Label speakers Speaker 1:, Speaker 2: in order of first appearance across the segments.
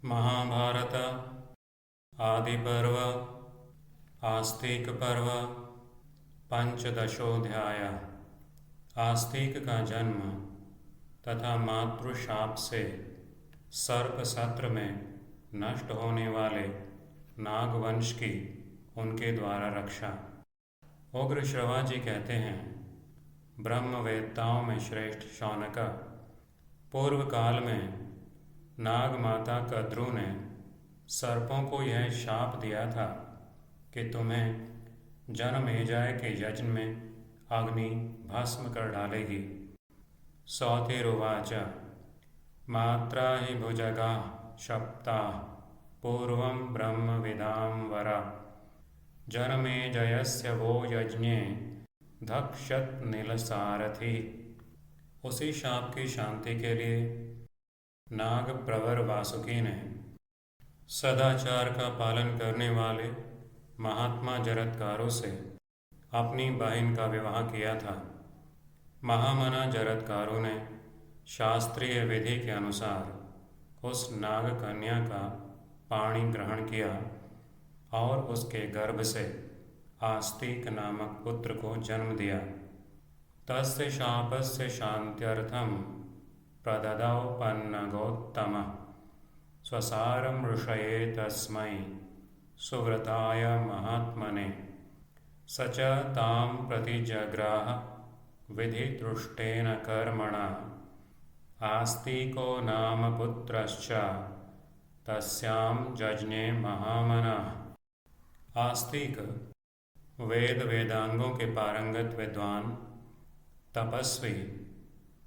Speaker 1: महाभारत आदि पर्व आस्तिक पर्व पंचदशोध्याय। आस्तिक का जन्म तथा मातृशाप से सर्प सत्र में नष्ट होने वाले नागवंश की उनके द्वारा रक्षा। उग्र श्रवा जी कहते हैं, ब्रह्मवेत्ताओं में श्रेष्ठ शौनक, पूर्व काल में नाग माता कद्रु ने सर्पों को यह शाप दिया था कि तुम्हें जनमेजय के यज्ञ में अग्नि भस्म कर डालेगी। सौतिरुवाच मात्रा हि भुजगा शप्ता पूर्वं ब्रह्मविदां वरा जनमेजयस्य वो यज्ञे धक्षत नीलसारथी। उसी शाप की शांति के लिए नाग प्रवर वासुकी ने सदाचार का पालन करने वाले महात्मा जरत्कारों से अपनी बहन का विवाह किया था। महामना जरत्कारों ने शास्त्रीय विधि के अनुसार उस नाग कन्या का पाणी ग्रहण किया और उसके गर्भ से आस्तिक नामक पुत्र को जन्म दिया। तस्य शापस्य शान्त्यर्थं प्रददौ पन्नगोत्तमः स्वसारं ऋषये तस्मै सुव्रताय महात्मने। स च तां प्रतिजग्राह विधितुष्टेन कर्मणा आस्तिको नाम पुत्रश्च तस्यां जज्ञे महामनः। आस्तिक वेद वेदांगों के पारंगत विद्वान, तपस्वी,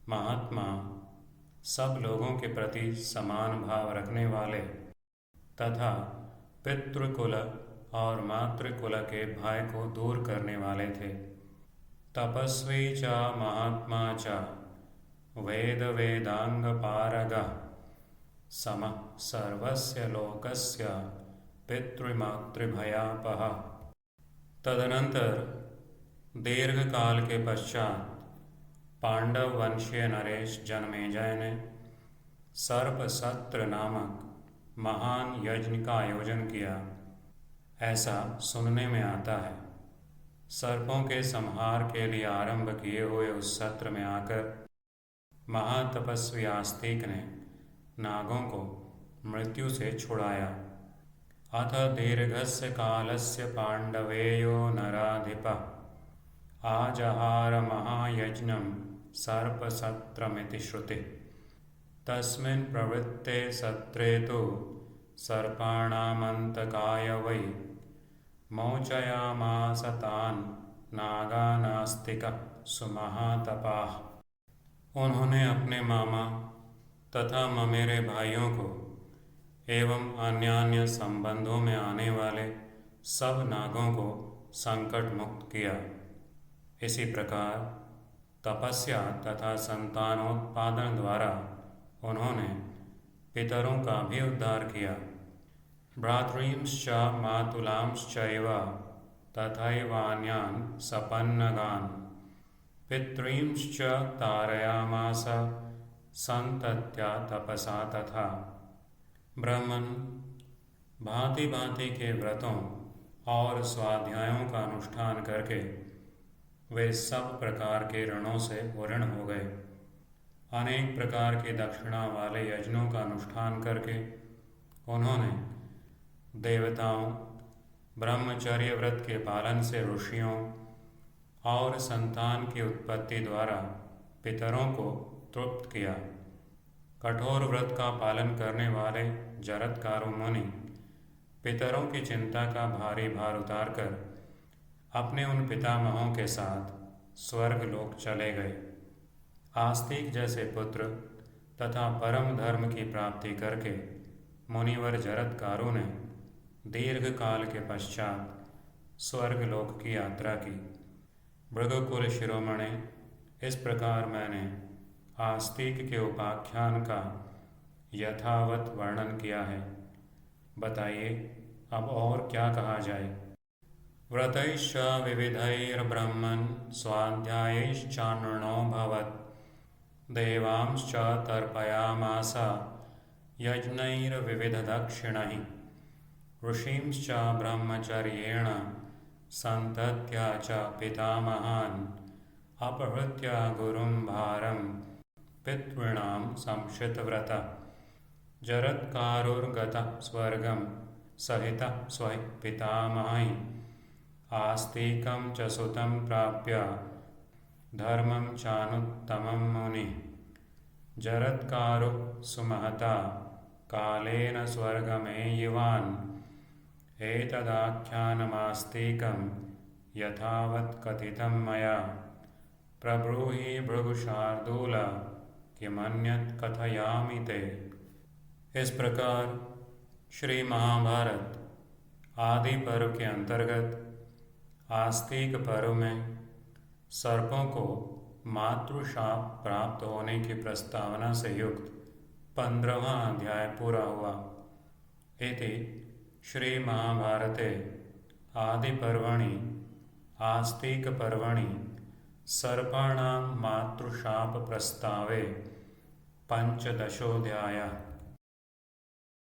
Speaker 1: महात्मा, सब लोगों के प्रति समान भाव रखने वाले तथा पितृकुल और मातृकुल के भय को दूर करने वाले थे। तपस्वी च महात्मा च वेद वेदांग पारगः समः सर्वस्य लोकस्य पितृमातृभयापहः। तदनंतर दीर्घ काल के पश्चात पांडव वंशीय नरेश जनमेजय ने सर्प सत्र नामक महान यज्ञ का आयोजन किया। ऐसा सुनने में आता है। सर्पों के संहार के लिए आरंभ किए हुए उस सत्र में आकर महातपस्वी आस्तिक ने नागों को मृत्यु से छुड़ाया। अथ दीर्घस्य कालस्य पांडवेयो नराधिपः आजहार महायज्ञं सर्पसत्रमिति श्रुति। तस्मिन् प्रवृत्ते सत्रे तु सर्पाणामन्तकाय वै मोचयामास तान् नागानास्तिकः सुमहातपाः। उन्होंने अपने मामा तथा ममेरे भाइयों को एवं अन्यान्य संबंधों में आने वाले सब नागों को संकट मुक्त किया। इसी प्रकार तपस्या तथा संतानोत्पादन द्वारा उन्होंने पितरों का भी उद्धार किया। भ्रातॄंश्च मातुलांश्चैव तथैवान्यान् सपन्नगान् पितॄंश्च तारयामास संतत्या तपसा तथा। ब्राह्मण भांति भांति के व्रतों और स्वाध्यायों का अनुष्ठान करके वे सब प्रकार के ऋणों से उऋण हो गए। अनेक प्रकार के दक्षिणा वाले यज्ञों का अनुष्ठान करके उन्होंने देवताओं, ब्रह्मचर्य व्रत के पालन से ऋषियों और संतान की उत्पत्ति द्वारा पितरों को तृप्त किया। कठोर व्रत का पालन करने वाले जरत्कारु मुनि पितरों की चिंता का भारी भार उतारकर अपने उन पितामहों के साथ स्वर्ग लोक चले गए। आस्तिक जैसे पुत्र तथा परम धर्म की प्राप्ति करके मुनिवर जरत्कारु ने दीर्घ काल के पश्चात स्वर्ग लोक की यात्रा की। भृगुकुल शिरोमणे, इस प्रकार मैंने आस्तिक के उपाख्यान का यथावत वर्णन किया है। बताइए अब और क्या कहा जाए। व्रतैश्च विविधैर्ब्रह्मन् स्वाध्यायैश्चानृणोऽभवत् देवांश्च तर्पयामास यज्ञैर्विविधदक्षिणैः ऋषींश्च ब्रह्मचर्येण सन्तत्या च पितामहान् अपहृत्य गुरुं भारं पितॄणां संशितव्रतः जरत्कारुर्गतः स्वर्गं सहितः स्वः पितामहैः आस्तिकं च सुतं प्राप्य धर्मं चानुत्तमं मुनिः जरत्कारुः सुमहता कालेन स्वर्गमेयिवान् एतदाख्यानमास्तिकं यथावत् कथितं मया प्रब्रूहि भृगुशार्दूल किमन्यत् कथयामि ते। इस प्रकार श्री महाभारत आदि पर्व के अंतर्गत आस्तिक पर्व में सर्पों को मातृशाप प्राप्त होने की प्रस्तावना से युक्त 15वां अध्याय पूरा हुआ। इति श्री महाभारते आदि पर्वणि आस्तिक पर्वणि सर्पाणां मातृशाप प्रस्तावे 15ोऽध्यायः।